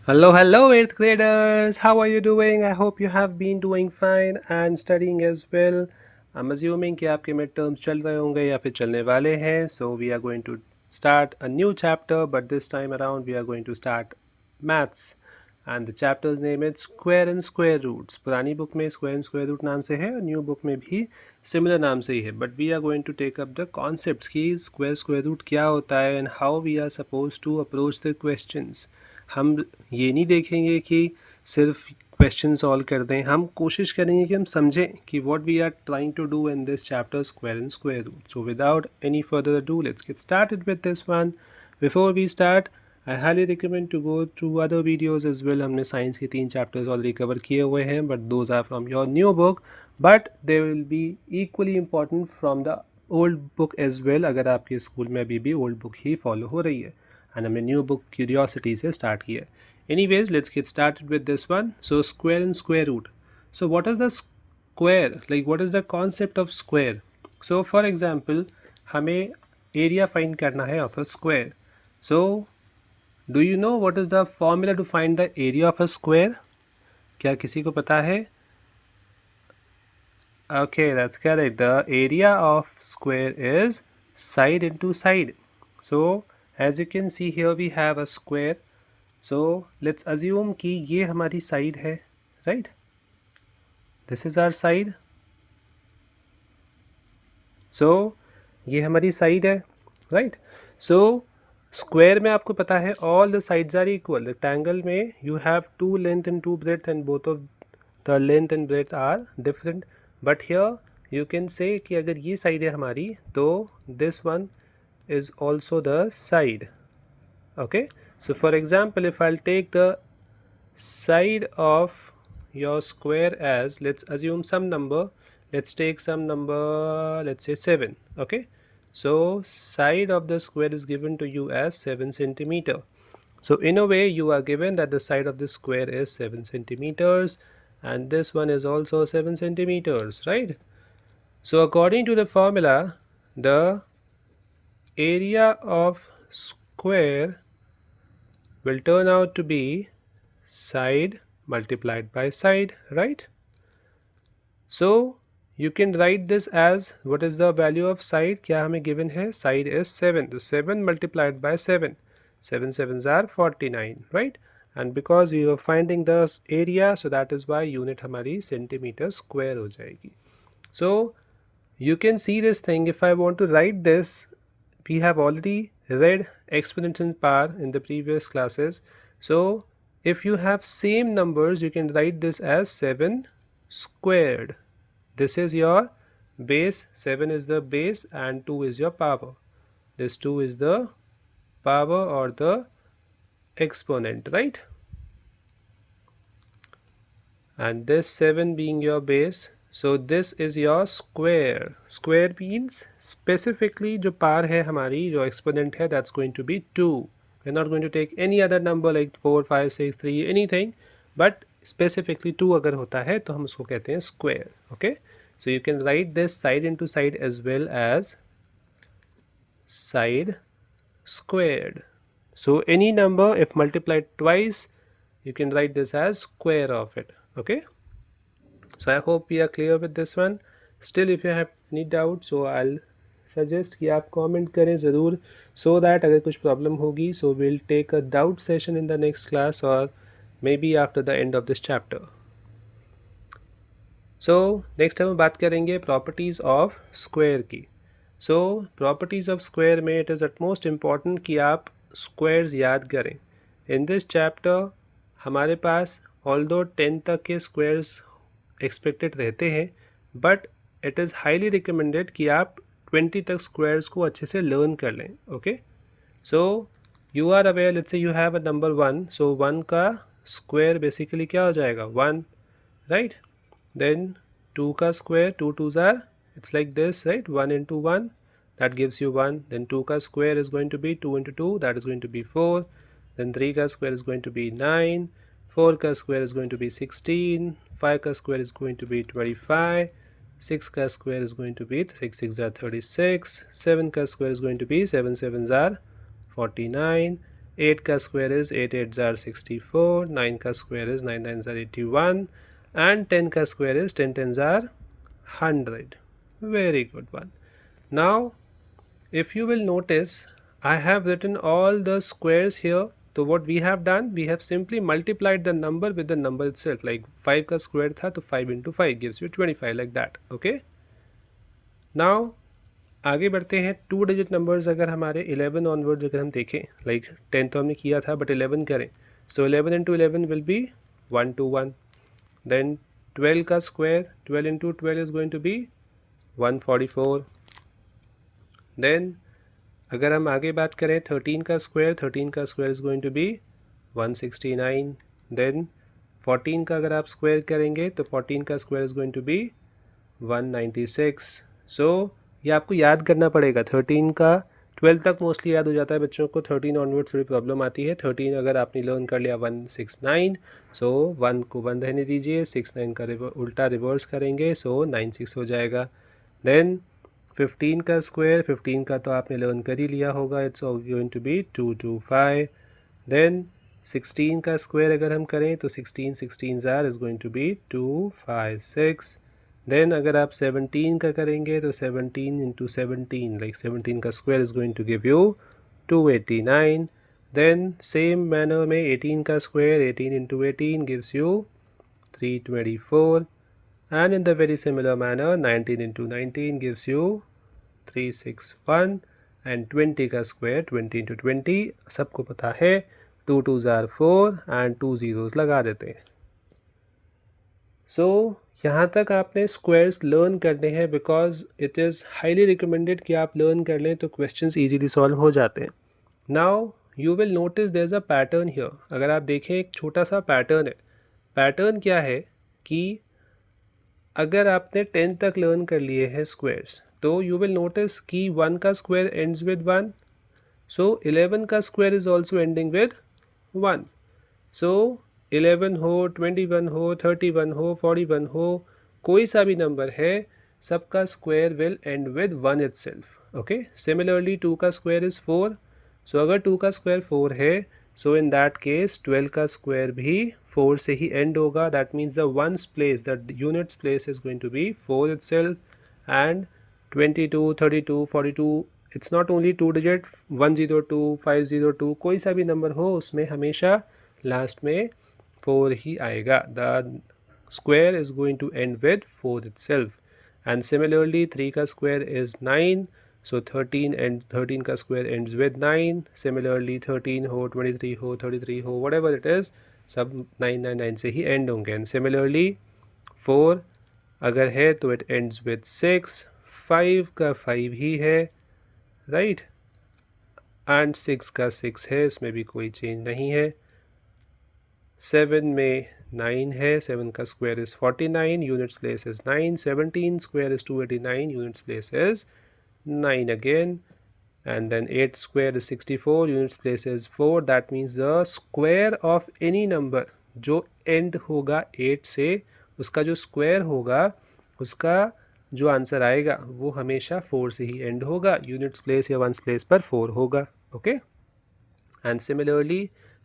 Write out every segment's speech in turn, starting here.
Hello, 8th graders. How are you doing? I hope you have been doing fine and studying as well. I'm assuming कि आपके midterms चल रहे होंगे या फिर चलने वाले हैं. So we are going to start a new chapter, but this time around we are going to start maths. And the chapter's name is Square and Square Roots. पुरानी book में Square and Square Root नाम से है और new book में भी similar नाम से ही है. But we are going to take up the concepts कि square root क्या होता है and how we are supposed to approach the questions. हम ये नहीं देखेंगे कि सिर्फ क्वेश्चन सॉल्व कर दें, हम कोशिश करेंगे कि हम समझें कि what we are trying to do in this chapter square and square root. So without any further do let's get started with this one. Before we start I highly recommend to go through other videos as well. हमने science के 3 chapters already cover किए हुए हैं, but those are from your new book, but they will be equally important from the old book as well, अगर आपके school में अभी भी ओल्ड बुक ही फॉलो हो रही है. And हमने न्यू बुक क्यूरियोसिटी से स्टार्ट किया. Anyways, let's get started with this one. So square and square root. So what is the square? Like what is the concept of square? So for example, हमें area find करना है of a square. So do you know what is the formula to find the area of a square? क्या किसी को पता है? Okay, that's correct. The area of square is side into side. So as you can see here we have a square. So let's assume कि ये हमारी side है, right? This is our side. So ये हमारी side है, right? So square में आपको पता है all the sides are equal. Rectangle में you have 2 length and 2 breadth and both of the length and breadth are different. But here you can say कि अगर ये side है हमारी तो this one is also the side. Okay, so for example, if I'll take the side of your square as, let's assume some number, let's take some number, let's say 7. Okay, so side of the square is given to you as 7 centimeter. So in a way you are given that the side of the square is 7 centimeters and this one is also 7 centimeters, right? So according to the formula, the area of square will turn out to be side multiplied by side, right? So you can write this as, what is the value of side? क्या हमें given है? Side is 7. So 7 multiplied by 7. 7 sevens are 49, right? And because we were finding the area, so that is why unit हमारी centimeter square हो जाएगी. So you can see this thing. If I want to write this, we have already read exponents in power in the previous classes. So if you have same numbers, you can write this as 7 squared. This is your base, 7 is the base and 2 is your power. This 2 is the power or the exponent, right? And this 7 being your base. So this is your square. Square means specifically जो पार है हमारी, जो exponent है, that's going to be 2. We're not going to take any other number like 4, 5, 6, 3, anything, but specifically 2 अगर होता है तो हम उसको कहते हैं square. Okay, so you can write this side into side as well as side squared. So any number if multiplied twice, you can write this as square of it. Okay, so I hope we are clear with this one. Still if you have any doubt, so I'll suggest कि आप comment करें ज़रूर, so that अगर कुछ problem होगी, so we'll take a doubt session in the next class or maybe after the end of this chapter. So next हम बात करेंगे properties of square की. So properties of square में it is utmost important कि आप squares याद करें. In this chapter हमारे पास although 10 तक के squares expected रहते हैं, but it is highly recommended कि आप 20 तक squares को अच्छे से learn कर लें. Okay, so you are aware, let's say you have a number 1, so 1 का square basically क्या हो जाएगा? 1, right? Then 2 का square, 2 2s are, it's like this, right? 1 into 1, that gives you 1. Then 2 का square is going to be 2 into 2, that is going to be 4. Then 3 का square is going to be 9. 4 का square is going to be 16. 5 का square is going to be 25. 6 का square is going to be 6 6s are 36. 7 का square is going to be 7 7s are 49. 8 का square is 8 8 ज़ार 64, 9 का square is 9 9 tsar 81 and 10 का square is 10 10 ज़ार 100. Very good one. Now if you will notice, I have written all the squares here. So what we have done, we have simply multiplied the number with the number itself. Like 5 का square था तो 5 into 5 gives you 25 like that. Okay. Now आगे बढ़ते हैं. 2 digit numbers अगर हमारे 11 onwards अगर हम देखें, like 10 तो हमने किया था but 11 करें, so 11 into 11 will be 121. Then 12 का square, 12 into 12 is going to be 144. Then अगर हम आगे बात करें 13 का square is going to be 169. Then 14 का अगर आप स्क्वायर करेंगे तो 14 का square is going to be 196. So ये आपको याद करना पड़ेगा. 13 का 12 तक मोस्टली याद हो जाता है बच्चों को, 13 ऑनवर्ड्स थोड़ी प्रॉब्लम आती है. 13 अगर आपने लर्न कर लिया 169, सो 1 को 1 रहने दीजिए, 69 का उल्टा रिवर्स करेंगे, सो 96 हो जाएगा. देन 15 का स्क्वायर, 15 का तो आपने लर्न कर ही लिया होगा, it's going to be 225. Then 16 का स्क्वायर अगर हम करें तो 16 ज़ार is going to be 256. Then अगर आप 17 का करेंगे तो 17 इंटू 17 लाइक 17 का square is going to give you 289. Then same manner में 18 का square, 18 into 18 gives you 324. And in the very similar manner 19 into 19 gives you 361. and 20 का स्क्वायर 20 into 20 सबको पता है 2 2 ज़ार 4 and 2 zeros लगा देते हैं. So यहाँ तक आपने स्क्वायर्स लर्न करने हैं because it is highly recommended कि आप लर्न कर लें तो क्वेश्चंस इजीली सॉल्व हो जाते हैं. Now you will notice there is a pattern here. अगर आप देखें एक छोटा सा पैटर्न है. पैटर्न क्या है कि अगर आपने 10 तक लर्न कर लिए हैं स्क्वायर्स तो यू विल नोटिस कि 1 का स्क्वायर एंड्स विद 1, सो 11 का square is also ending with 1. सो 11 हो, 21 हो, 31 हो, 41 हो, कोई सा भी नंबर है, सबका square will and with 1 itself. Okay. Similarly 2 का स्क्वायर इज़ 4, सो अगर 2 का स्क्वायर 4 है, सो इन दैट केस 12 का स्क्वायर भी 4 से ही एंड होगा. That means the ones place, the units place is going to be 4 itself. And 22, 32, 42, it's not only 2 digit, 102, 502, कोई सा भी नंबर हो उसमें हमेशा लास्ट में 4 ही आएगा. The square is going to end with 4 itself. And similarly 3 का स्क्वायर इज 9, so 13 का स्क्वायर ends with 9. Similarly 13 हो, 23 हो, 33 हो, whatever it is, सब 9 से ही end होंगे. And similarly 4 अगर है तो it ends with 6, 5 का 5 ही है, right? and 6 का 6 है, इसमें भी कोई चेंज नहीं है. 7 में 9 है, 7 का square is 49, units place is 9. 17 square is 289, units place is 9 again. And then 8 square is 64, units place is 4. that means the square of any number जो end होगा 8 से, उसका जो square होगा उसका जो आंसर आएगा वो हमेशा 4 से ही end होगा. units place या ones place पर 4 होगा. okay. and similarly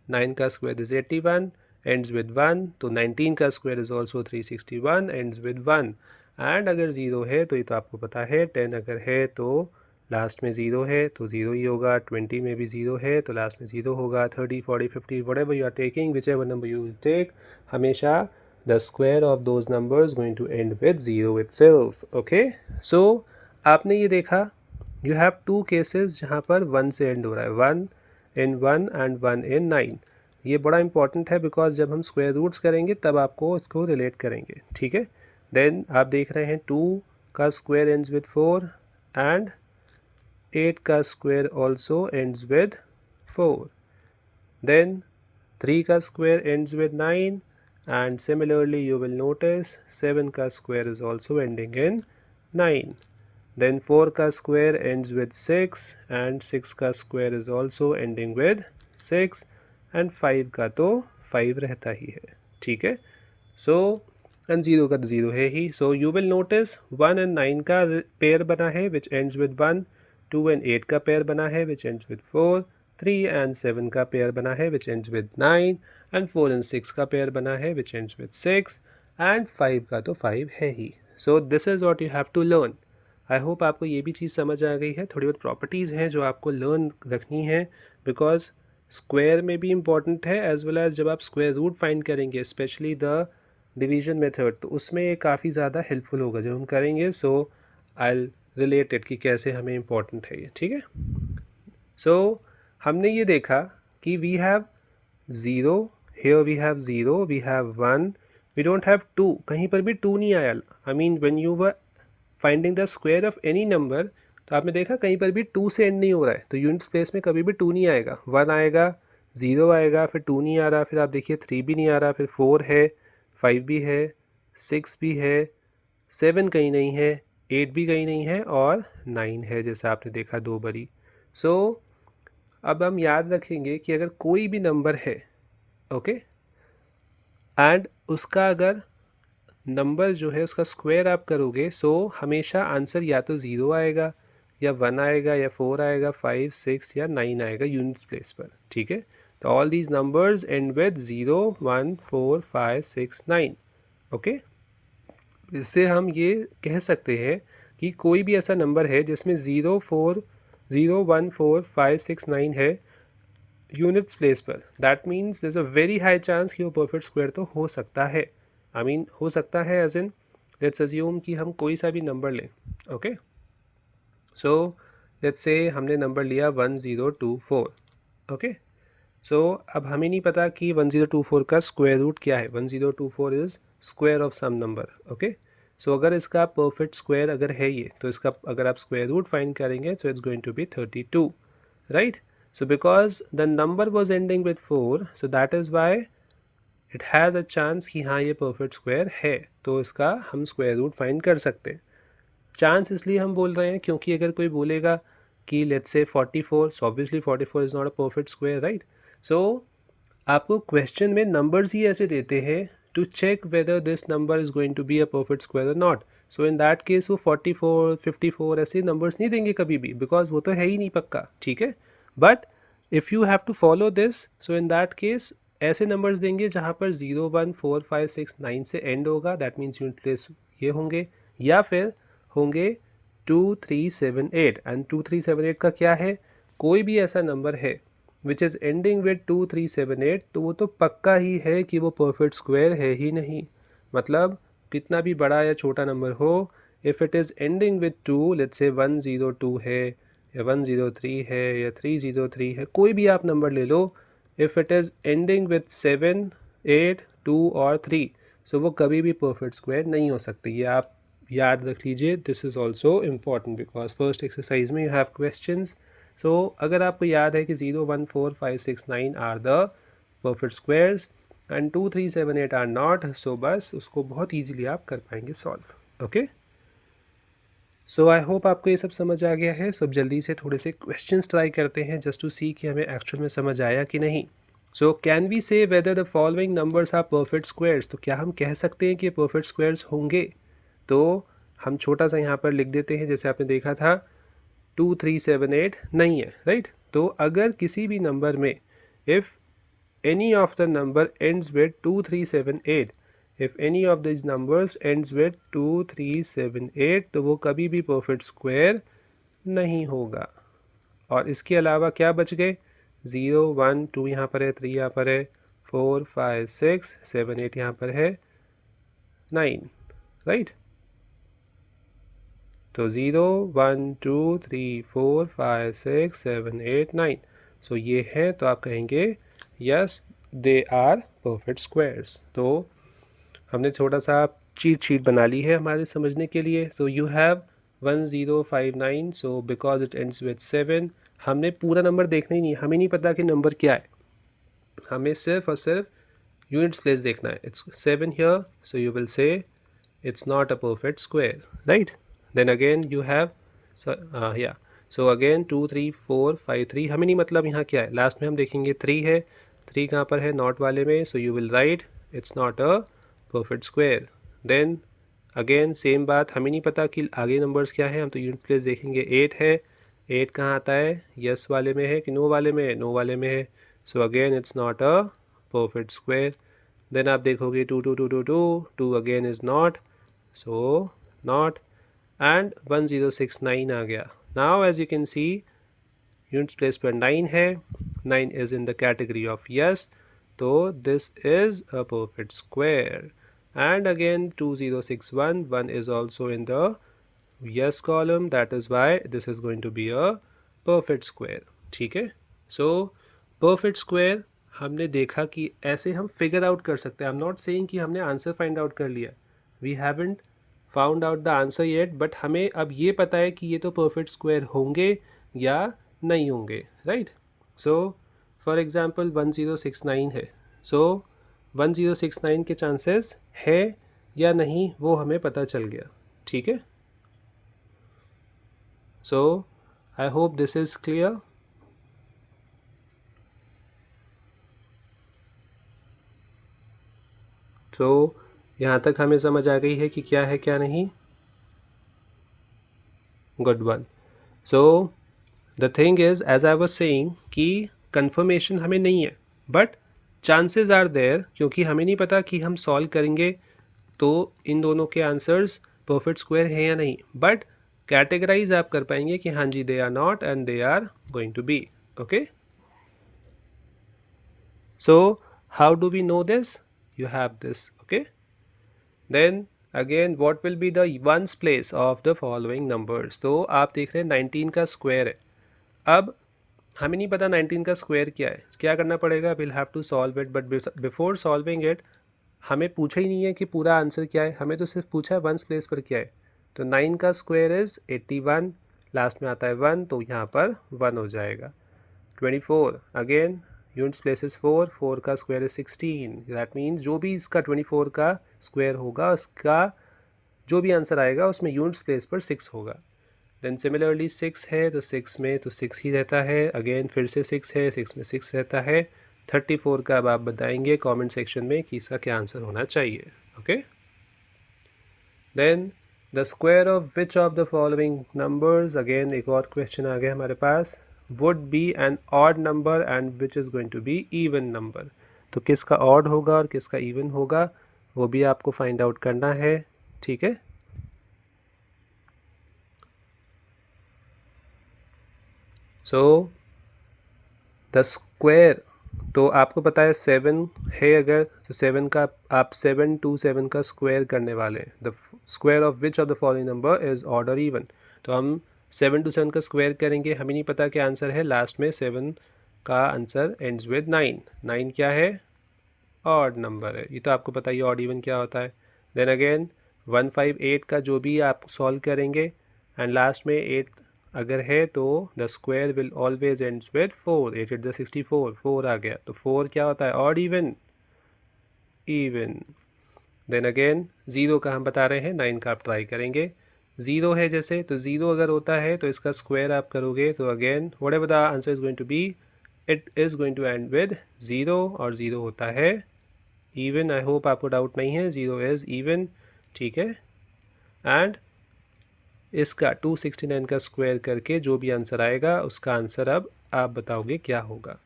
9 का square is 81, ends with 1, तो 19 का square is also 361, ends with 1. And अगर ज़ीरो है तो ये तो आपको पता है, 10 अगर है तो लास्ट में ज़ीरो है तो ज़ीरो ही होगा. 20 में भी ज़ीरो है तो लास्ट में ज़ीरो होगा. 30, 40, 50, whatever you are taking, whichever number you will take, हमेशा the square of those numbers going to end with 0 itself. okay. so आपने ये देखा, you have two cases जहाँ पर 1 से end हो रहा है, 1 in 1 and 1 in 9. ये बड़ा इंपॉर्टेंट है बिकॉज जब हम स्क्वायर रूट्स करेंगे तब आपको इसको रिलेट करेंगे. ठीक है. देन आप देख रहे हैं 2 का स्क्वायर एंड्स विद 4 एंड 8 का square also ends with 4. Then 3 का square ends with 9 and similarly you will notice 7 का square is also ending in 9. Then 4 का स्क्वायर एंड्स विद 6 एंड 6 का square is also ending with 6. And 5 का तो 5 रहता ही है. ठीक है. सो एंड 0 का तो 0 है ही. So you will notice 1 and 9 का पेयर बना है विच एंड्स विद 1, 2 and 8 का पेयर बना है विच एंड्स विद 4, 3 and 7 का पेयर बना है which ends with 9, and 4 and 6 का पेयर बना है which ends with 6, and 5 का तो 5 है ही. So this is what you have to learn. I hope आपको ये भी चीज़ समझ आ गई है. थोड़ी बहुत प्रॉपर्टीज़ हैं जो आपको लर्न रखनी है, बिकॉज स्क्वायर में भी इम्पॉर्टेंट है एज वेल एज जब आप स्क्वायर रूट फाइंड करेंगे, स्पेशली द डिवीजन मेथड, तो उसमें ये काफ़ी ज़्यादा हेल्पफुल होगा जब हम करेंगे. सो आई रिलेटेड कि कैसे हमें इम्पॉर्टेंट है ये. ठीक है. सो हमने ये देखा कि we have zero, here we have zero, we have 1, we don't have 2. कहीं पर भी 2 नहीं आया. I mean when you were finding the square of any number, तो आपने देखा कहीं पर भी 2 से एंड नहीं हो रहा है, तो यूनिट्स प्लेस में कभी भी 2 नहीं आएगा. 1 आएगा, 0 आएगा, फिर 2 नहीं आ रहा, फिर आप देखिए 3 भी नहीं आ रहा, फिर 4 है, 5 भी है, 6 भी है, 7 कहीं नहीं है, 8 भी कहीं नहीं है, और 9 है जैसा आपने देखा 2 बड़ी. सो अब हम याद रखेंगे कि अगर कोई भी नंबर है, ओके, एंड उसका अगर नंबर जो है उसका स्क्वायर आप करोगे, सो हमेशा आंसर या तो 0 आएगा, या 1 आएगा, या 4 आएगा, 5, 6 या 9 आएगा यूनिट्स प्लेस पर. ठीक है. तो all these numbers and with 0, 1, 4, 5, 6, 9. Okay. इससे हम ये कह सकते हैं कि कोई भी ऐसा नंबर है जिसमें 0, 1, 4, 5, 6, 9 है यूनिट्स प्लेस पर, that means there is a very high chance कि वो परफेक्ट स्क्वायर तो हो सकता है. आई मीन हो सकता है एज इन, लेट्स अज्यूम कि हम कोई सा भी नंबर लें. ओके. सो लेट्स से हमने नंबर लिया 1024. ओके. सो अब हमें नहीं पता कि 1024 का स्क्वायर रूट क्या है. 1024 is square of some number. Okay. So अगर इसका परफेक्ट स्क्वायर अगर है ये, तो इसका अगर आप स्क्वायर रूट फाइंड करेंगे, so it's going to be 32, right. So because the number was ending with 4, so that is why it has a chance कि हाँ ये परफेक्ट स्क्वायर है, तो इसका हम स्क्वायर रूट फाइंड कर सकते हैं. चांस इसलिए हम बोल रहे हैं क्योंकि अगर कोई बोलेगा कि let's say 44, so obviously 44 is not a perfect square, right. So आपको क्वेश्चन में नंबर्स ही ऐसे देते हैं to check whether this number is going to be a perfect square और not. So in that case वो 44, 54 ऐसे नंबर्स नहीं देंगे कभी भी, बिकॉज वो तो है ही नहीं पक्का. ठीक है. But if you have to follow this, so in that case ऐसे नंबर्स देंगे जहाँ पर 0, 1, 4, 5, 6, 9 से एंड होगा, दैट मीन्स यूनिट प्लेस ये होंगे, या फिर होंगे 2, 3, 7, 8. एंड 2, 3, 7, 8 का क्या है, कोई भी ऐसा नंबर है विच इज़ एंडिंग विद 2, 3, 7, 8, तो वो तो पक्का ही है कि वो परफेक्ट स्क्वायर है ही नहीं. मतलब कितना भी बड़ा या छोटा नंबर हो, if it is ending with 2, let's say 102 है, या 103 है, या 303 है, कोई भी आप नंबर ले लो, if it is ending with 7, 8, 2 और 3, सो वो कभी भी परफेक्ट स्क्वायर नहीं हो सकती. ये आप याद रख लीजिए. This is also important because first exercise में यू हैव क्वेश्चंस. सो अगर आपको याद है कि 0, 1, 4, 5, 6, 9 are the perfect squares and 2, 3, 7, 8 are not, so बस उसको बहुत ईजिली आप कर पाएंगे solve. Okay. So I hope आपको ये सब समझ आ गया है. सब जल्दी से थोड़े से क्वेश्चंस ट्राई करते हैं जस्ट टू सी कि हमें एक्चुअल में समझ आया कि नहीं. So can we say whether the following numbers are perfect squares. तो क्या हम कह सकते हैं कि ये परफेक्ट स्क्वायर्स होंगे. तो हम छोटा सा यहाँ पर लिख देते हैं, जैसे आपने देखा था 2, 3, 7, 8 नहीं है, राइट. तो अगर किसी भी नंबर में if any of the number ends with 2, 3, 7, 8, if any of this numbers ends with 2, 3, 7, 8, तो वो कभी भी परफेक्ट स्क्वायर नहीं होगा. और इसके अलावा क्या बच गए, 0, 1, 2 यहाँ पर है, 3 यहाँ पर है, 4, 5, 6, 7, 8 यहाँ पर है, 9, राइट. तो 0, 1, 2, 3, 4, 5, 6, 7, 8, 9. सो ये है, तो आप कहेंगे yes they are perfect squares. तो हमने छोटा सा चीट शीट बना ली है हमारे समझने के लिए. So you have 1059. So because it ends with 7, हमने पूरा नंबर देखना ही नहीं, हमें नहीं पता कि नंबर क्या है, हमें सिर्फ और सिर्फ यूनिट्स प्लेस देखना है. It's 7 here, so you will say it's not a perfect square, right. Then again you have so again 2, 3, 4, 5, 3, हमें नहीं मतलब यहाँ क्या है, लास्ट में हम देखेंगे 3 है, 3 कहाँ पर है, नॉट वाले में, so you will write it's not a perfect square. Then again same बात, हमें नहीं पता कि आगे नंबर्स क्या है, हम तो यूनिट प्लेस देखेंगे 8 है, 8 कहाँ आता है, यस वाले में है कि नो वाले में है, नो वाले में है, so again it's not a perfect square. Then आप देखोगे 2 2 2 2 2 2 again is not, so not, and 1069 आ गया। Now as you can see units place पर 9 है, 9 is in the category of yes, तो this is a perfect square. And again 2061, 1 is also in the yes column, that is why this is going to be a perfect square। ठीक है, so perfect square हमने देखा कि ऐसे हम figure out कर सकते हैं। आई एम नॉट सेइंग कि हमने आंसर फाइंड आउट कर लिया, we haven't found out the answer yet, but हमें अब ये पता है कि ये तो परफेक्ट स्क्वायर होंगे या नहीं होंगे, राइट। सो फॉर एग्जांपल 1069 है, सो 1069 के चांसेस है या नहीं वो हमें पता चल गया, ठीक है। So I hope this is clear। So यहाँ तक हमें समझ आ गई है कि क्या है क्या नहीं। Good one. So the thing is as I was saying कि कंफर्मेशन हमें नहीं है, बट चांसेस आर देयर, क्योंकि हमें नहीं पता कि हम सॉल्व करेंगे तो इन दोनों के आंसर्स परफेक्ट स्क्वायर हैं या नहीं, बट कैटेगराइज आप कर पाएंगे कि हाँ जी they are not and they are going to be, okay. So how do we know this? You have this, okay. Then again what will be the ones place of the following numbers? तो आप देख रहे हैं 19 का square है। अब हमें नहीं पता 19 का स्क्वायर क्या है, क्या करना पड़ेगा, will have to solve it, but before solving it हमें पूछा ही नहीं है कि पूरा आंसर क्या है, हमें तो सिर्फ पूछा है वंस प्लेस पर क्या है। तो 9 का स्क्वायर इज़ 81, लास्ट में आता है 1, तो यहाँ पर 1 हो जाएगा। 24 अगेन यूनिट्स प्लेसेस 4, 4 का स्क्वायर है 16, दैट मीन्स जो भी इसका 24 का स्क्वायर होगा उसका जो भी आंसर आएगा उसमें यूनिट्स प्लेस पर 6 होगा। देन सिमिलरली 6 है तो 6 में तो 6 ही रहता है, अगेन फिर से 6 है, 6 में 6 रहता है। 34 का अब आप बताएंगे कमेंट सेक्शन में कि इसका क्या आंसर होना चाहिए, okay. Then the square of which of the following numbers, again एक और क्वेश्चन आ गया हमारे पास, would be an odd number and which is going to be even number। तो किसका odd होगा और किसका even होगा वो भी आपको फाइंड आउट करना है, ठीक है। सो द स्क्वायर तो आपको पता है 7 है, अगर तो 7 का आप 7 to 7 का स्क्वायर करने वाले हैं। The square of which of the following number is odd और इवन, तो हम 7 to 7 का स्क्वायर करेंगे, हमें नहीं पता क्या आंसर है, लास्ट में 7 का आंसर एंड्स विद 9। 9 क्या है, ऑड नंबर है, ये तो आपको पता ही ऑड इवन क्या होता है। देन अगेन 158 का जो भी आप सॉल्व करेंगे एंड लास्ट में 8 अगर है तो the square will always ends with 4, 8 8 64, 4 आ गया, तो 4 क्या होता है, odd even, even. Then again 0 का हम बता रहे हैं, 9 का आप ट्राई करेंगे। 0 है जैसे, तो 0 अगर होता है तो इसका स्क्वायर आप करोगे तो again whatever the answer is going to be it is going to end with 0, और 0 होता है इवन। आई होप आपको डाउट नहीं है, 0 इज़ इवन, ठीक है। एंड इसका 269 का स्क्वायर करके जो भी आंसर आएगा उसका आंसर अब आप बताओगे क्या होगा।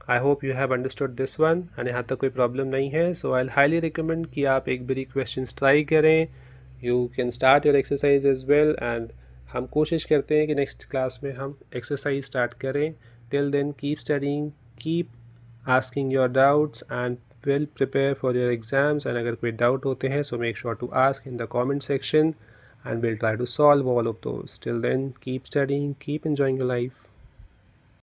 I hope you have understood this one and यहाँ तक कोई प्रॉब्लम नहीं है। सो आई हाईली रिकमेंड कि आप एक बारी क्वेश्चन ट्राई करें, you can start your exercise as well, and हम कोशिश करते हैं कि नेक्स्ट क्लास में हम एक्सरसाइज स्टार्ट करें। Till then keep studying, keep asking your doubts and will prepare for your exams. And अगर कोई डाउट होते हैं so make sure to ask in the comment section and we'll try to solve all of those. Till then, keep studying, keep enjoying your life.